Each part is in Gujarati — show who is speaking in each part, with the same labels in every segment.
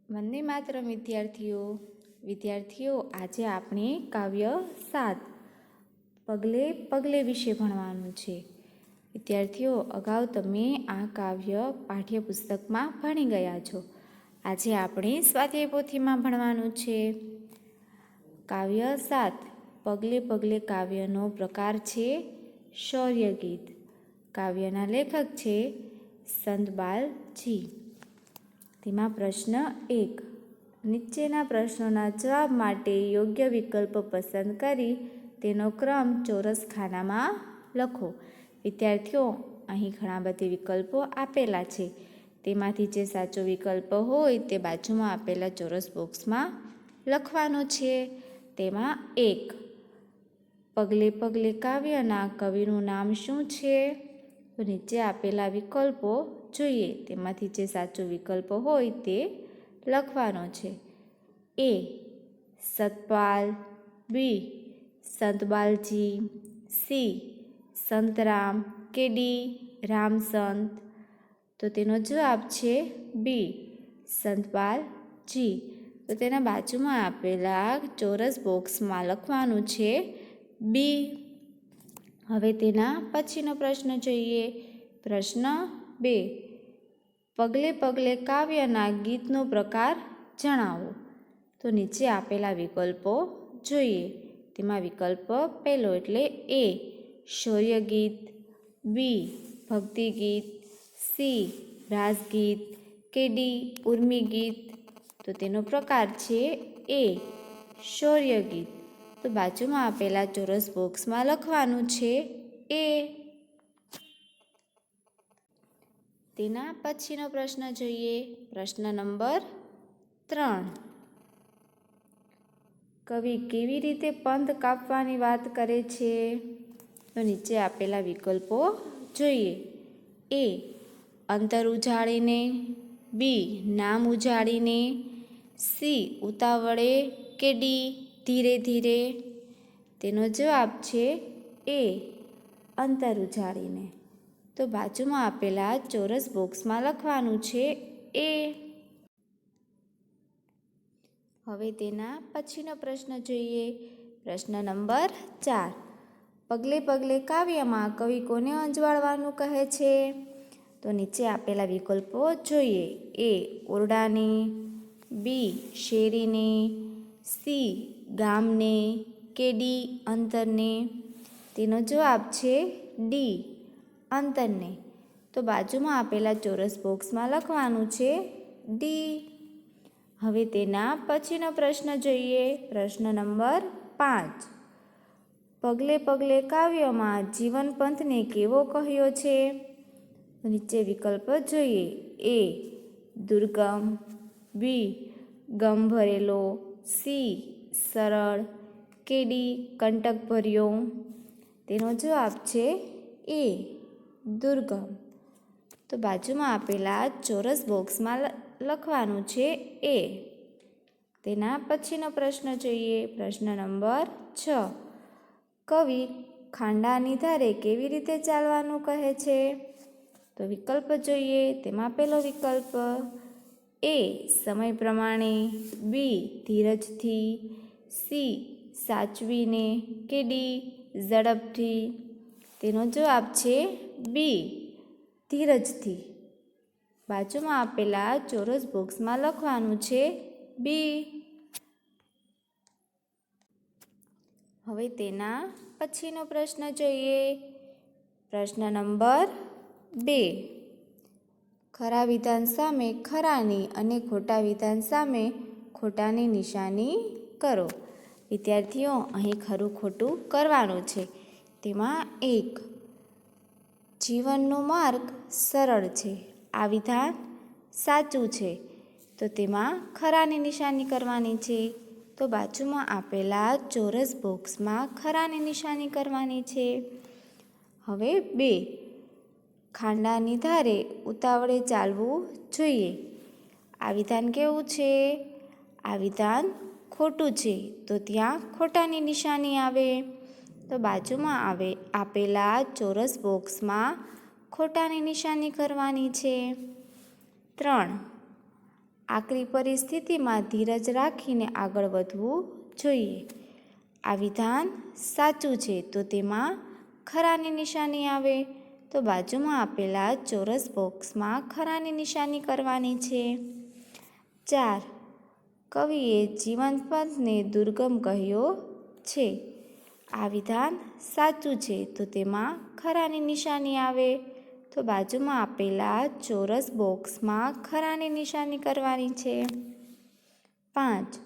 Speaker 1: વંદે માતરમ વિદ્યાર્થીઓ આજે આપણે કાવ્ય 7 પગલે પગલે વિશે ભણવાનું છે. વિદ્યાર્થીઓ, અગાઉ તમે આ કાવ્ય પાઠ્યપુસ્તકમાં ભણી ગયા છો. આજે આપણે સ્વાધ્યાય પોથીમાં ભણવાનું છે. કાવ્ય 7 પગલે પગલે કાવ્યનો પ્રકાર છે શૌર્ય ગીત. કાવ્યના લેખક છે સંતબાલજી. તેમાં પ્રશ્ન 1. નીચેના પ્રશ્નોના જવાબ માટે યોગ્ય વિકલ્પ પસંદ કરી તેનો ક્રમ ચોરસ ખાનામાં લખો. વિદ્યાર્થીઓ, અહીં ઘણા બધા વિકલ્પો આપેલા છે. તેમાંથી જે સાચો વિકલ્પ હોય તે બાજુમાં આપેલા ચોરસ બોક્સમાં લખવાનો છે. તેમાં 1. પગલે પગલે કાવ્યના કવિનું નામ શું છે? તો નીચે આપેલા વિકલ્પો જોઈએ. તેમાંથી જે સાચો વિકલ્પ હોય તે લખવાનો છે. A. Satpal, B. સંતબાલજી, C. Santram કે D. રામસંત. તો તેનો જવાબ છે B. સંતપાલજી. તો તેના બાજુમાં આપેલા ચોરસ બોક્સમાં લખવાનું છે B. હવે તેના પછીનો પ્રશ્ન જોઈએ. પ્રશ્ન 2. પગલે પગલે કાવ્યના ગીતનો પ્રકાર જણાવો. તો નીચે આપેલા વિકલ્પો જોઈએ. તેમાં વિકલ્પ પહેલો એટલે A. શૌર્ય ગીત, B. ભક્તિ ગીત, C. રાજગીત કે D. ઉર્મી ગીત. તો તેનો પ્રકાર છે A. શૌર્ય ગીત. તો બાજુમાં આપેલા ચોરસ બોક્સમાં લખવાનું છે A. તેના પછીનો પ્રશ્ન જોઈએ. પ્રશ્ન નંબર 3. કવિ કેવી રીતે પંથ કાપવાની વાત કરે છે? તો નીચે આપેલા વિકલ્પો જોઈએ. A. અંતર ઉજાડીને, B. નામ ઉજાડીને, C. ઉતાવળે કે D. ધીરે ધીરે. તેનો જવાબ છે A. અંતર ઉજાડીને. તો બાજુમાં આપેલા ચોરસ બોક્સમાં લખવાનું છે A. હવે તેના પછીનો પ્રશ્ન જોઈએ. પ્રશ્ન નંબર 4. પગલે પગલે કાવ્યમાં કવિ કોને અંજવાળવાનું કહે છે? તો નીચે આપેલા વિકલ્પો જોઈએ. A. ઓરડાને, B. શેરીને, C. ગામને કે D. અંતરને. તેનો જવાબ છે D. અંતરને. તો બાજુમાં આપેલા ચોરસ બોક્સમાં લખવાનું છે D. હવે તેના પછીનો પ્રશ્ન જોઈએ. પ્રશ્ન નંબર 5. પગલે પગલે કાવ્યમાં જીવનપંથને કેવો કહ્યો છે? નીચે વિકલ્પ જોઈએ. A. દુર્ગમ, B. ગમ ભરેલો, C. સરળ કે D. કંટકભર્યો. તેનો જવાબ છે A. દુર્ગમ. તો બાજુમાં આપેલા ચોરસ બોક્સમાં લખવાનું છે A. તેના પછીનો પ્રશ્ન જોઈએ. પ્રશ્ન નંબર 6. કવિ ખાંડાની ધારે કેવી રીતે ચાલવાનું કહે છે? તો વિકલ્પ જોઈએ. તેમાં પહેલો વિકલ્પ A. સમય પ્રમાણે, B. ધીરજથી, C. સાચવીને કે D. ઝડપથી. તેનો જવાબ છે B. ધીરજથી. બાજુમાં આપેલા ચોરસ બોક્સમાં લખવાનું છે B. હવે તેના પછીનો પ્રશ્ન જોઈએ. પ્રશ્ન નંબર 2. ખરા વિધાન સામે ખરાની અને ખોટા વિધાન સામે ખોટાની નિશાની કરો. વિદ્યાર્થીઓ, અહીં ખરું ખોટું કરવાનું છે. તેમાં 1. જીવનનો માર્ગ સરળ છે. આ વિધાન સાચું છે. તો તેમાં ખરાની નિશાની કરવાની છે. તો બાજુમાં આપેલા ચોરસ બોક્સમાં ખરાની નિશાની કરવાની છે. હવે 2. ખાંડાની ધારે ઉતાવળે ચાલવું જોઈએ. આ વિધાન કેવું છે? આ વિધાન ખોટું છે. તો ત્યાં ખોટાની નિશાની આવે. તો બાજુમાં આપેલા ચોરસ બોક્સમાં ખોટાની નિશાની કરવાની છે. 3. આકરી પરિસ્થિતિમાં ધીરજ રાખીને આગળ વધવું જોઈએ. આ વિધાન સાચું છે તો તેમાં ખરાની નિશાની આવે, તો બાજુમાં આપેલા ચોરસ બોક્સમાં ખરાની નિશાની કરવાની છે. 4. કવિએ જીવનપંથને દુર્ગમ કહ્યો છે. આ વિધાન સાચું છે તો તેમાં ખરાની નિશાની આવે, તો બાજુમાં આપેલા ચોરસ બોક્સમાં ખરાની નિશાની કરવાની છે. 5.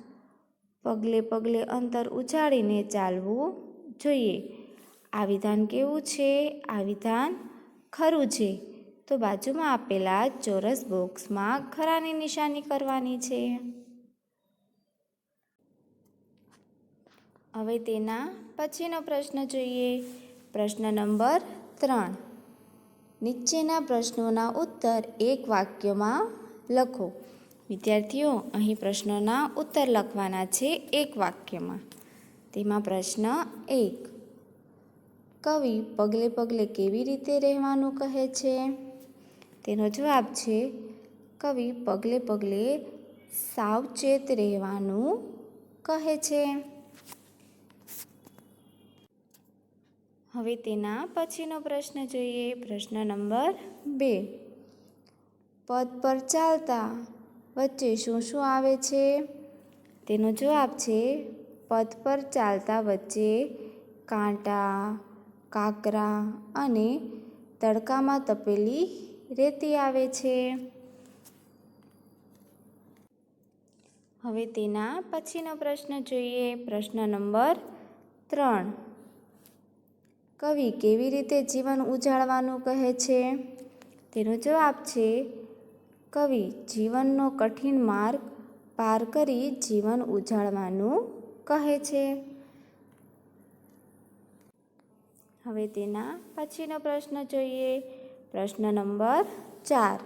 Speaker 1: પગલે પગલે અંતર ઉછાળીને ચાલવું જોઈએ. આ વિધાન કેવું છે? આ વિધાન ખરું છે, તો બાજુમાં આપેલા ચોરસ બોક્સમાં ખરાની નિશાની કરવાની છે. હવે તેના પછીનો પ્રશ્ન જોઈએ. પ્રશ્ન નંબર 3. નીચેના પ્રશ્નોના ઉત્તર એક વાક્યમાં લખો. વિદ્યાર્થીઓ, અહીં પ્રશ્નોના ઉત્તર લખવાના છે એક વાક્યમાં. તેમાં પ્રશ્ન 1. કવિ પગલે પગલે કેવી રીતે રહેવાનું કહે છે? તેનો જવાબ છે કવિ પગલે પગલે સાવચેત રહેવાનું કહે છે. હવે તેના પછીનો પ્રશ્ન જોઈએ. પ્રશ્ન નંબર 2. પદ પર ચાલતા વચ્ચે શું શું આવે છે? તેનો જવાબ છે પદ પર ચાલતા વચ્ચે કાંટા, કાંકરા અને તડકામાં તપેલી રેતી આવે છે. હવે તેના પછીનો પ્રશ્ન જોઈએ. પ્રશ્ન નંબર 3. કવિ કેવી રીતે જીવન ઉજાળવાનું કહે છે? તેનો જવાબ છે કવિ જીવનનો કઠિન માર્ગ પાર કરી જીવન ઉજાળવાનું કહે છે. હવે તેના પછીનો પ્રશ્ન જોઈએ. પ્રશ્ન નંબર 4.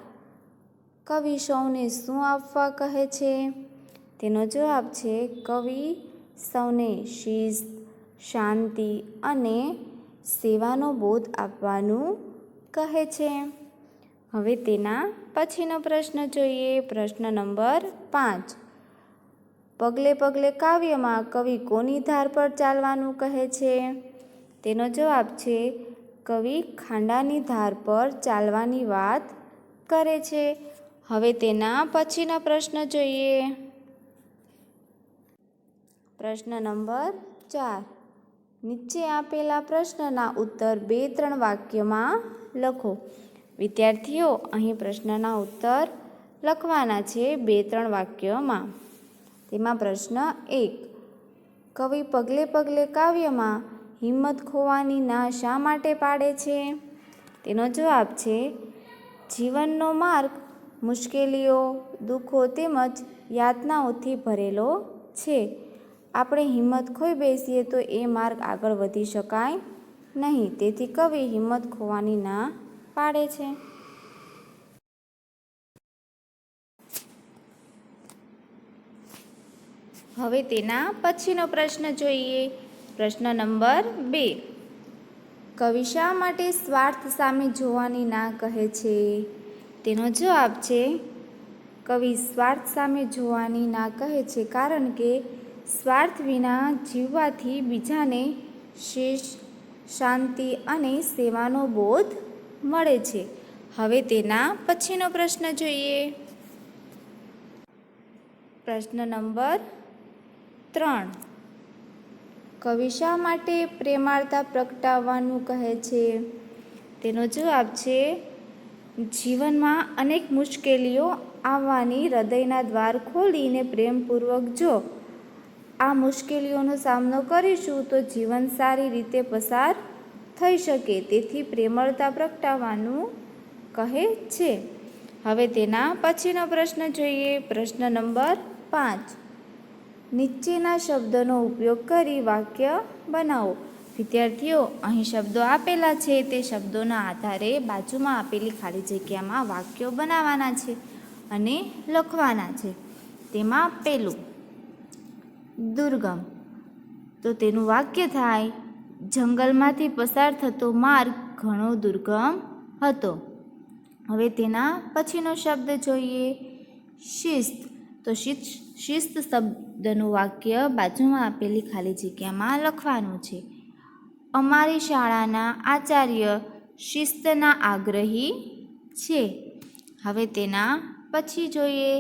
Speaker 1: કવિ સૌને શું આપવા કહે છે? તેનો જવાબ છે કવિ સૌને શિસ્ત, શાંતિ અને સેવાનો બોધ આપવાનું કહે છે. હવે તેના પછીનો પ્રશ્ન જોઈએ. પ્રશ્ન નંબર 5. પગલે પગલે કાવ્યમાં કવિ કોની ધાર પર ચાલવાનું કહે છે? તેનો જવાબ છે કવિ ખાંડાની ધાર પર ચાલવાની વાત કરે છે. હવે તેના પછીના પ્રશ્ન જોઈએ. પ્રશ્ન નંબર 4. નીચે આપેલા પ્રશ્નના ઉત્તર 2-3 વાક્યમાં લખો. વિદ્યાર્થીઓ, અહીં પ્રશ્નના ઉત્તર લખવાના છે 2-3 વાક્યોમાં. તેમાં પ્રશ્ન 1. કવિ પગલે પગલે કાવ્યમાં હિંમત ખોવાની ના શા માટે પાડે છે? તેનો જવાબ છે જીવનનો માર્ગ મુશ્કેલીઓ, દુઃખો તેમજ યાતનાઓથી ભરેલો છે. આપણે હિંમત ખોઈ બેસીએ તો એ માર્ગ આગળ વધી શકાય નહીં. તેથી કવિ હિંમત ખોવાની ના પાડે છે. હવે તેના પછીનો પ્રશ્ન જોઈએ. પ્રશ્ન નંબર 2. કવિ શા માટે સ્વાર્થ સામે જોવાની ના કહે છે? તેનો જવાબ છે કવિ સ્વાર્થ સામે જોવાની ના કહે છે કારણ કે સ્વાર્થ વિના જીવવાથી બીજાને શિસ્ત, શાંતિ અને સેવાનો બોધ મળે છે. હવે તેના પછીનો પ્રશ્ન જોઈએ. પ્રશ્ન નંબર 3. કવિ શા માટે પ્રેમાળતા પ્રગટાવવાનું કહે છે? તેનો જવાબ છે જીવનમાં અનેક મુશ્કેલીઓ આવવાની હૃદયના દ્વાર ખોલીને પ્રેમપૂર્વક જો આ મુશ્કેલીઓનો સામનો કરીશું તો જીવન સારી રીતે પસાર થઈ શકે. તેથી પ્રેમળતા પ્રગટાવવાનું કહે છે. હવે તેના પછીનો પ્રશ્ન જોઈએ. પ્રશ્ન નંબર 5. નીચેના શબ્દોનો ઉપયોગ કરી વાક્ય બનાવો. વિદ્યાર્થીઓ, અહીં શબ્દો આપેલા છે તે શબ્દોના આધારે બાજુમાં આપેલી ખાલી જગ્યામાં વાક્યો બનાવવાના છે અને લખવાના છે. તેમાં પહેલું દુર્ગમ, તો તેનું વાક્ય થાય જંગલમાંથી પસાર થતો માર્ગ ઘણો દુર્ગમ હતો. હવે તેના પછીનો શબ્દ જોઈએ. શિસ્ત. તો શિસ્ત શબ્દનું વાક્ય બાજુમાં આપેલી ખાલી જગ્યામાં લખવાનું છે. અમારી શાળાના આચાર્ય શિસ્તના આગ્રહી છે. હવે તેના પછી જોઈએ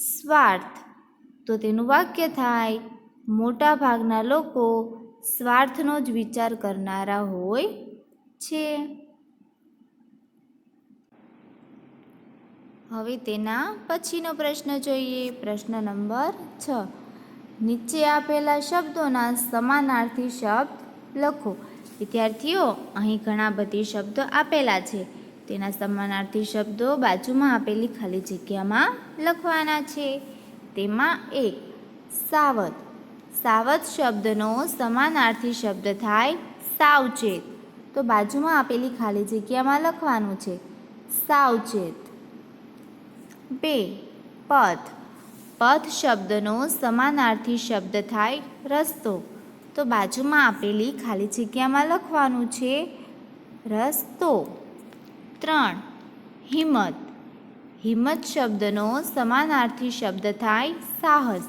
Speaker 1: સ્વાર્થ. તો તેનું વાક્ય થાય મોટા ભાગના લોકો સ્વાર્થનો જ વિચાર કરનારા હોય છે. હવે તેના પછીનો પ્રશ્ન જોઈએ. પ્રશ્ન નંબર 6. નીચે આપેલા શબ્દોના સમાનાર્થી શબ્દ લખો. વિદ્યાર્થીઓ, અહીં ઘણા બધી શબ્દો આપેલા છે. તેના સમાનાર્થી શબ્દો બાજુમાં આપેલી ખાલી જગ્યામાં લખવાના છે. તેમાં એક સાવધ. સાવધ શબ્દનો સમાનાર્થી શબ્દ થાય સાવચેત. તો બાજુમાં આપેલી ખાલી જગ્યામાં લખવાનું છે સાવચેત. 2. પથ. પથ શબ્દનો સમાનાર્થી શબ્દ થાય રસ્તો. તો બાજુમાં આપેલી ખાલી જગ્યામાં લખવાનું છે રસ્તો. 3. હિંમત. હિંમત શબ્દનો સમાનાર્થી શબ્દ થાય સાહસ.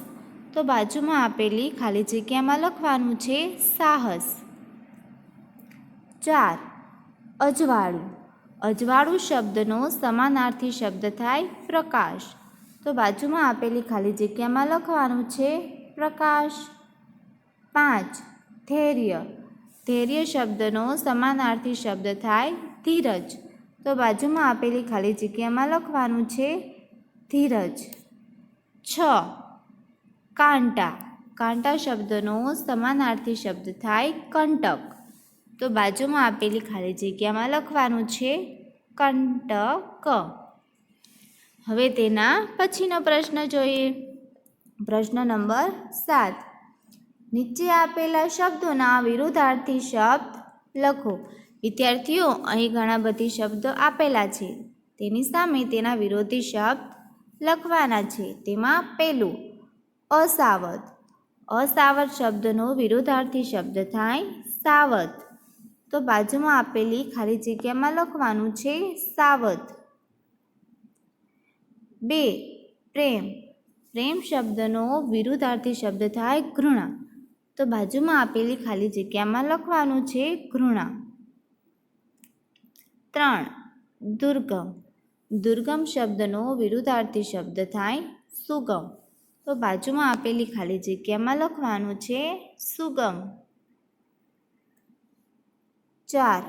Speaker 1: તો બાજુમાં આપેલી ખાલી જગ્યામાં લખવાનું છે સાહસ. 4. અજવાળું. અજવાળું શબ્દનો સમાનાર્થી શબ્દ થાય પ્રકાશ. તો બાજુમાં આપેલી ખાલી જગ્યામાં લખવાનું છે પ્રકાશ. 5. ધૈર્ય. ધૈર્ય શબ્દનો સમાનાર્થી શબ્દ થાય ધીરજ. તો બાજુમાં આપેલી ખાલી જગ્યામાં લખવાનું છે ધીરજ. 6. કાંટા. કાંટા શબ્દનો સમાનાર્થી શબ્દ થાય કંટક. તો બાજુમાં આપેલી ખાલી જગ્યામાં લખવાનું છે કંટક. હવે તેના પછીનો પ્રશ્ન જોઈએ. પ્રશ્ન નંબર 7. નીચે આપેલા શબ્દોના વિરુદ્ધાર્થી શબ્દ લખો. વિદ્યાર્થીઓ, અહીં ઘણા બધી શબ્દો આપેલા છે. તેની સામે તેના વિરોધી શબ્દ લખવાના છે. તેમાં પહેલું અસાવધ. અસાવધ શબ્દનો વિરુદ્ધાર્થી શબ્દ થાય સાવધ. તો બાજુમાં આપેલી ખાલી જગ્યામાં લખવાનું છે સાવધ. 2. પ્રેમ. પ્રેમ શબ્દનો વિરુદ્ધાર્થી શબ્દ થાય ઘૃણા. તો બાજુમાં આપેલી ખાલી જગ્યામાં લખવાનું છે ઘૃણા. 3. દુર્ગમ. દુર્ગમ શબ્દનો વિરુદ્ધાર્થી શબ્દ થાય સુગમ. તો બાજુમાં આપેલી ખાલી જગ્યામાં લખવાનું છે સુગમ. 4.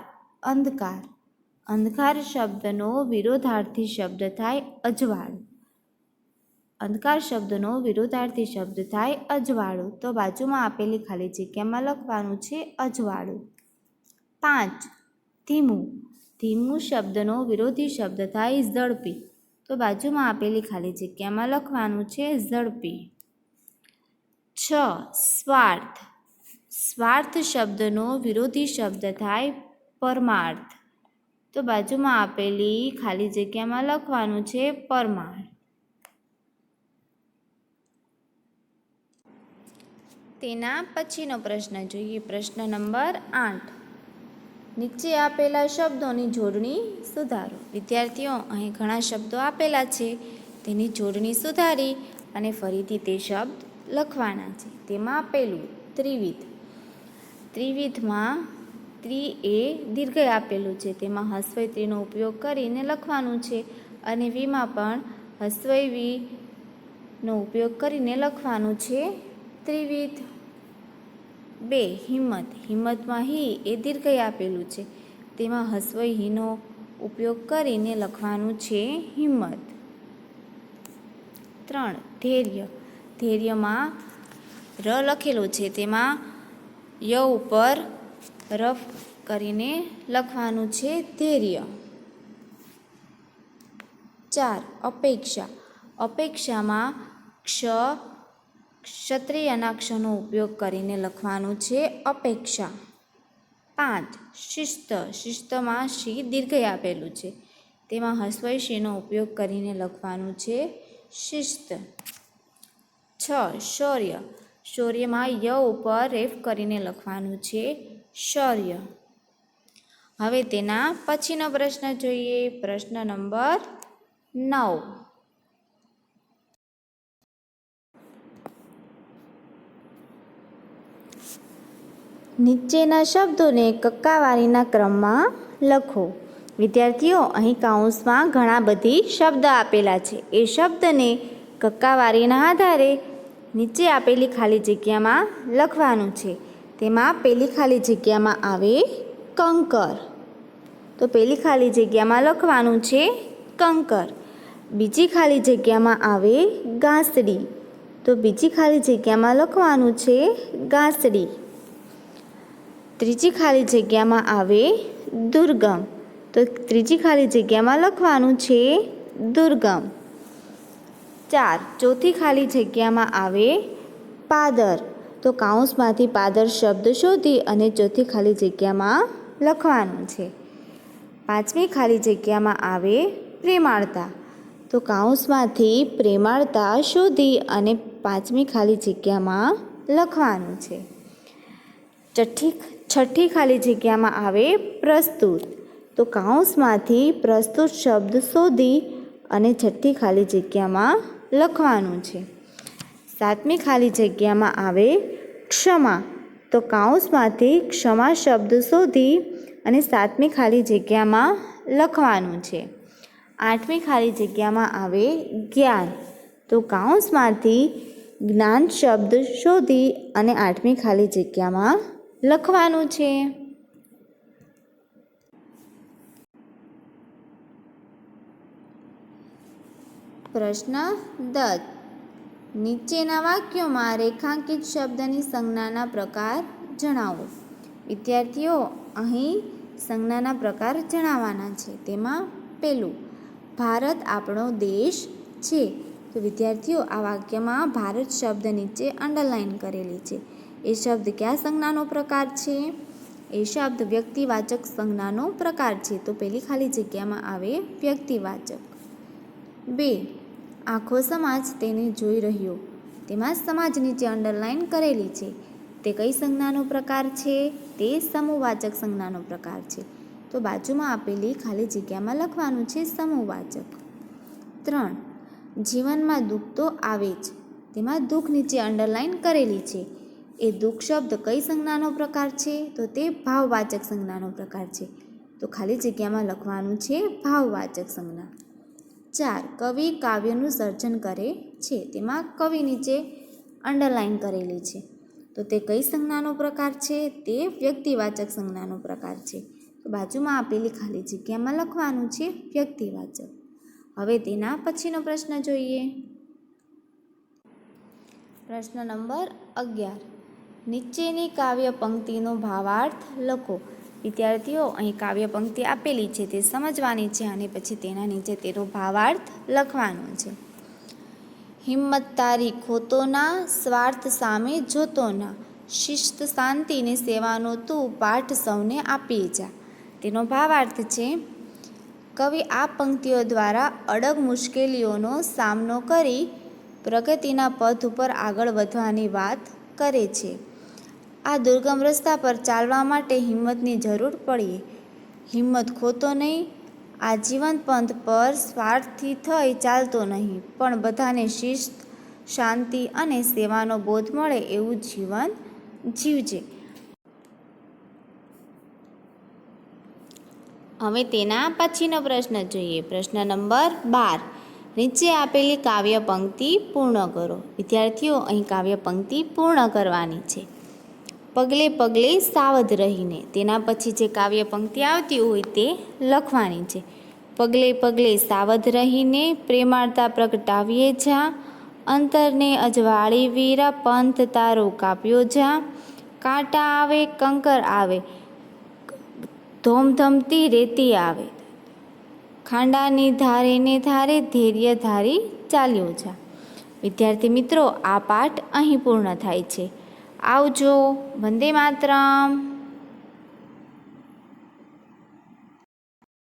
Speaker 1: અંધકાર. અંધકાર શબ્દનો વિરોધાર્થી શબ્દ થાય અજવાળું. અંધકાર શબ્દનો વિરોધાર્થી શબ્દ થાય અજવાળું. તો બાજુમાં આપેલી ખાલી જગ્યામાં લખવાનું છે અજવાળું. 5. ધીમું. ધીમું શબ્દનો વિરોધી શબ્દ થાય ઝડપી. તો બાજુમાં આપેલી ખાલી જગ્યામાં લખવાનું છે ઝડપી. 6. સ્વાર્થ. સ્વાર્થ શબ્દનો વિરોધી શબ્દ થાય પરમાર્થ. તો બાજુમાં આપેલી ખાલી જગ્યામાં લખવાનું છે પરમાર્થ. તેના પછીનો પ્રશ્ન જોઈએ. પ્રશ્ન નંબર 8. નીચે આપેલા શબ્દોની જોડણી સુધારો. વિદ્યાર્થીઓ, અહીં ઘણા શબ્દો આપેલા છે. તેની જોડણી સુધારી અને ફરીથી તે શબ્દ લખવાના છે. તેમાં પહેલું ત્રિવિધ. ત્રિવિધમાં ત્રિ એ દીર્ઘય આપેલું છે. તેમાં હસ્વઈ ત્રિનો ઉપયોગ કરીને લખવાનું છે અને વીમાં પણ હસ્વઈ વીનો ઉપયોગ કરીને લખવાનું છે ત્રિવિધ. 2. હિંમત. હિંમતમાં હી એ દીર્ઘય આપેલું છે. તેમાં હસ્વઈ હીનો ઉપયોગ કરીને લખવાનું છે હિંમત. 3. ધૈર્ય. ધૈર્યમાં ર લખેલું છે. તેમાં ય ઉપર ર કરીને લખવાનું છે ધૈર્ય. 4. અપેક્ષા. અપેક્ષામાં ક્ષત્રિયના ક્ષનો ઉપયોગ કરીને લખવાનું છે અપેક્ષા. 5. શિસ્ત. શિસ્તમાં શી દીર્ઘય આપેલું છે. તેમાં હસ્વઈ શીનો ઉપયોગ કરીને લખવાનું છે શિસ્ત. 6. શૌર્ય. શૌર્યમાં ય ઉપર રેફ કરીને લખવાનું છે શૌર્ય. હવે તેના પછીનો પ્રશ્ન જોઈએ. પ્રશ્ન નંબર 9. નીચેના શબ્દોને કક્કાવારીના ક્રમમાં લખો. વિદ્યાર્થીઓ, અહીં કૌંસમાં ઘણા બધી શબ્દ આપેલા છે. એ શબ્દને કક્કાવારીના આધારે નીચે આપેલી ખાલી જગ્યામાં લખવાનું છે. તેમાં પહેલી ખાલી જગ્યામાં આવે કંકર, તો પહેલી ખાલી જગ્યામાં લખવાનું છે કંકર. બીજી ખાલી જગ્યામાં આવે ગાંસડી, તો બીજી ખાલી જગ્યામાં લખવાનું છે ગાંસડી. ત્રીજી ખાલી જગ્યામાં આવે દુર્ગમ, તો ત્રીજી ખાલી જગ્યામાં લખવાનું છે દુર્ગમ. ચોથી ખાલી જગ્યામાં આવે પાદર, તો કૌંસમાંથી પાદર શબ્દ શોધી અને ચોથી ખાલી જગ્યામાં લખવાનું છે. પાંચમી ખાલી જગ્યામાં આવે પ્રેમાળતા, તો કૌંસમાંથી પ્રેમાળતા શોધી અને પાંચમી ખાલી જગ્યામાં લખવાનું છે. છઠ્ઠી ખાલી જગ્યામાં આવે પ્રસ્તુત, તો કૌંસમાંથી પ્રસ્તુત શબ્દ શોધી અને છઠ્ઠી ખાલી જગ્યામાં લખવાનું છે. સાતમી ખાલી જગ્યામાં આવે ક્ષમા, તો કૌંસમાંથી ક્ષમા શબ્દ શોધી અને સાતમી ખાલી જગ્યામાં લખવાનું છે. આઠમી ખાલી જગ્યામાં આવે જ્ઞાન, તો કૌંસમાંથી જ્ઞાન શબ્દ શોધી અને આઠમી ખાલી જગ્યામાં લખવાનું છે. પ્રશ્ન 10. નીચેના વાક્યોમાં રેખાંકિત શબ્દની સંજ્ઞાના પ્રકાર જણાવો. વિદ્યાર્થીઓ, અહીં સંજ્ઞાના પ્રકાર જણાવવાના છે. તેમાં પહેલું, ભારત આપણો દેશ છે. તો વિદ્યાર્થીઓ, આ વાક્યમાં ભારત શબ્દ નીચે અંડરલાઇન કરેલી છે. એ શબ્દ કયા સંજ્ઞાનો પ્રકાર છે? એ શબ્દ વ્યક્તિવાચક સંજ્ઞાનો પ્રકાર છે. તો પહેલી ખાલી જગ્યામાં આવે વ્યક્તિવાચક. 2, આખો સમાજ તેને જોઈ રહ્યો. તેમાં સમાજ નીચે અંડરલાઇન કરેલી છે. તે કઈ સંજ્ઞાનો પ્રકાર છે? તે સમૂહવાચક સંજ્ઞાનો પ્રકાર છે. તો બાજુમાં આપેલી ખાલી જગ્યામાં લખવાનું છે સમૂહવાચક. 3, જીવનમાં દુઃખ તો આવે જ. તેમાં દુઃખ નીચે અંડરલાઇન કરેલી છે. એ દુઃખ શબ્દ કઈ સંજ્ઞાનો પ્રકાર છે? તો તે ભાવવાચક સંજ્ઞાનો પ્રકાર છે. તો ખાલી જગ્યામાં લખવાનું છે ભાવવાચક સંજ્ઞા. 4, કવિ કાવ્યનું સર્જન કરે છે. તેમાં કવિ નીચે અંડરલાઇન કરેલી છે. તો તે કઈ સંજ્ઞાનો પ્રકાર છે? તે વ્યક્તિવાચક સંજ્ઞાનો પ્રકાર છે. તો બાજુમાં આપેલી ખાલી જગ્યામાં લખવાનું છે વ્યક્તિવાચક. હવે તેના પછીનો પ્રશ્ન જોઈએ. પ્રશ્ન નંબર 11. નીચેની કાવ્ય પંક્તિનો ભાવાર્થ લખો. વિદ્યાર્થીઓ, અહીં કાવ્ય પંક્તિ આપેલી છે તે સમજવાની છે અને પછી તેના નીચે તેનો ભાવાર્થ લખવાનો છે. હિંમત તારી ખોતો ના, સ્વાર્થ સામે જોતો ના, શિસ્ત શાંતિ ને સેવાનો તું પાઠ સૌને આપી જા. તેનો ભાવાર્થ છે, કવિ આ પંક્તિઓ દ્વારા અડગ મુશ્કેલીઓનો સામનો કરી પ્રગતિના પથ ઉપર આગળ વધવાની વાત કરે છે. આ દુર્ગમ રસ્તા પર ચાલવા માટે હિંમતની જરૂર પડીએ. હિંમત ખોતો નહીં. આ જીવન પંથ પર સ્વાર્થથી થઈ ચાલતો નહીં, પણ બધાને શિસ્ત, શાંતિ અને સેવાનો બોધ મળે એવું જીવન જીવજે. હવે તેના પછીનો પ્રશ્ન જોઈએ. પ્રશ્ન નંબર 12. નીચે આપેલી કાવ્ય પંક્તિ પૂર્ણ કરો. વિદ્યાર્થીઓ, અહીં કાવ્ય પંક્તિ પૂર્ણ કરવાની છે. પગલે પગલે સાવધ રહીને. તેના પછી જે કાવ્ય પંક્તિ આવતી હોય તે લખવાની છે. પગલે પગલે સાવધ રહીને પ્રેમાળતા પ્રગટાવીએ જા, અંતરને અજવાળી વીરા પંથ તારો કાપ્યો જા. કાંટા આવે કંકર આવે, ધોમધમતી રેતી આવે, ખાંડાની ધારે ને ધારે ધૈર્ય ધારી ચાલ્યો જા. વિદ્યાર્થી મિત્રો, આ પાઠ અહીં પૂર્ણ થાય છે. આવજો. વંદે માતરમ.